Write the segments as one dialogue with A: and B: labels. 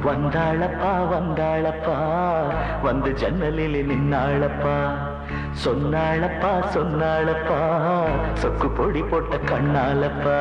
A: வந்தாளப்பா வந்தாளப்பா வந்து ஜன்னலில் நின்னாளப்பா சொன்னாளப்பா சொன்னாளப்பா சொக்கு பொடி போட்ட கண்ணாலப்பா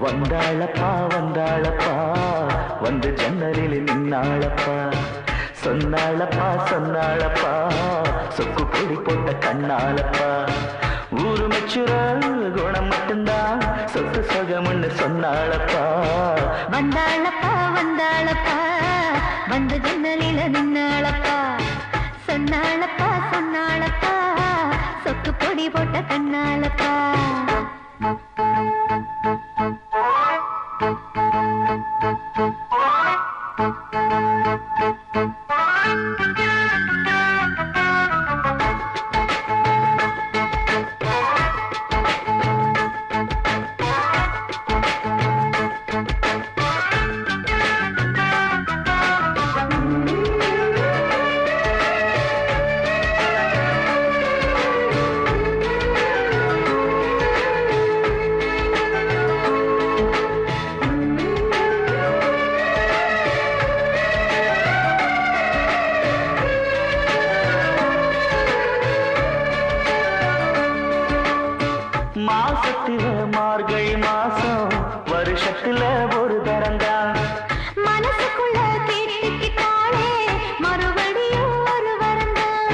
A: வந்தாளப்பா வந்தாளப்பா வந்து ஜன்னலில் நின்னாளப்பா சொன்னாளப்பா சொன்னாளப்பா சொக்கு பொடி போட்ட கண்ணாலப்பா ஊரு மெச்சுற குணம் மட்டும்தான் சொத்து சொகம்னு சொன்னாளப்பா
B: வந்தாளப்பா வந்தாளப்பா வந்து ஜன்னலில் நின்னாளப்பா சொன்னாளப்பா சொன்னாளப்பா சொக்கு பொடி போட்ட கண்ணாலப்பா
A: மாசத்தில மார்கழி மாசம் வருஷத்துல ஒரு தரந்தான்
B: மனசுக்குள்ள கேட்டுக்கிட்டாலே மறுபடியும் ஒரு வரந்தான்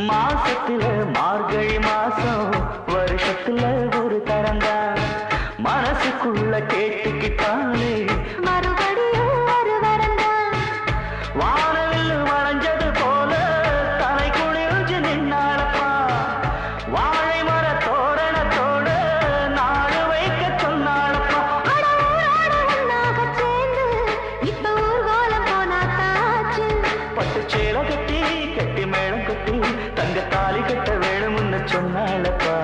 A: மாசத்தில மார்கழி மாசம் வருஷத்துல ஒரு தரந்தான் மனசுக்குள்ள கேட்டுக்கிட்டாலே
B: மறுபடியும் ஒரு வரந்தான்
A: வானவில் வளைஞ்சது போல தலை குளிர்ந்து நின்னாளப்பா வாழை மர தோரணத்தோட நாடு வைக்க சொன்னாளப்பா
B: ஒன்னாக சேர்ந்து இப்ப ஊர்வலம் போனாத்தாச்சு
A: பட்டு சேலை கட்டி கட்டி மேளம் கட்டி தங்க தாலி கட்ட வேணும்னு சொன்னாளப்பா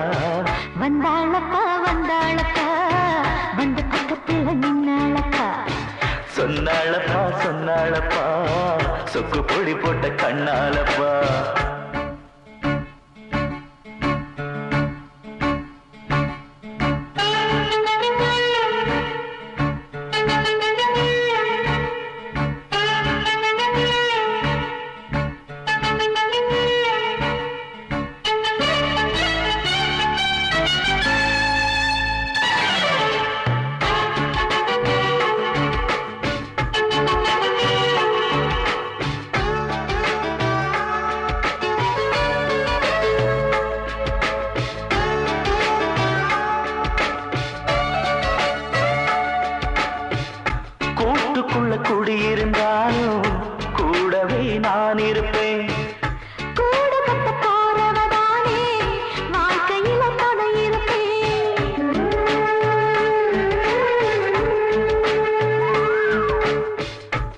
B: வந்தாளப்பா வந்தாளப்பா வந்து பக்கத்துல நின்னாளப்பா
A: சொன்னாளப்பா சொன்னாளப்பா சொக்கு பொடி போட்ட கண்ணாலப்பா கூட்டுக்குள்ள குடியிருந்தாலும் கூடவே நான் இருப்பேன்
B: கூடு கட்ட போறவதானே வாழ்க்கையில துணை இருப்பேன்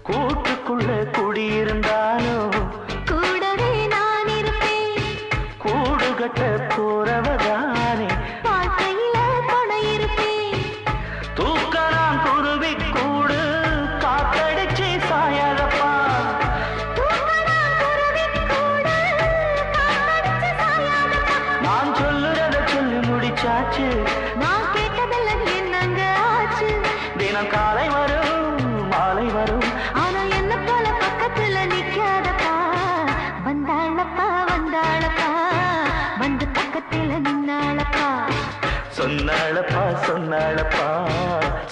A: கூட்டுக்குள்ள குடியிருந்தாலும்
B: கூடவே நான் இருப்பேன்
A: கூடு கட்ட போறவதானே
B: வாழ்க்கையில துணை இருப்பேன்
A: தூக்கலாம் குருவி கூடு காத்தடிச்சு சாயகப்பா நான் சொல்லுறத சொல்லி முடிச்சாச்சு
B: நான் கேட்டதெல்லாம் என்னங்க ஆச்சு
A: தினம் காலை வரும் மாலை வரும்
B: ஆனா என்ன போல பக்கத்துல நிக்காதப்பா வந்தாளப்பா வந்தாளப்பா வந்து பக்கத்துல நின்னாளப்பா
A: சொன்னாளப்பா சொன்னாளப்பா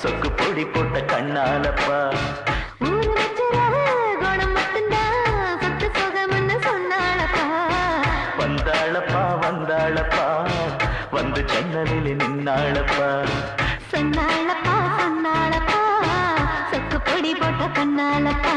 A: சொக்கு பொடி போட்ட கண்ணாலப்பா
B: ஊரு வச்சிரவு குணம் மட்டும்தான் சொத்து சுகம்னு சொன்னாளப்பா
A: வந்தாளப்பா வந்தாளப்பா வந்து ஜன்னலில் நின்னாளப்பா
B: சொன்னாளப்பா சொன்னாளப்பா சொக்கு பொடி போட்ட கண்ணாலப்பா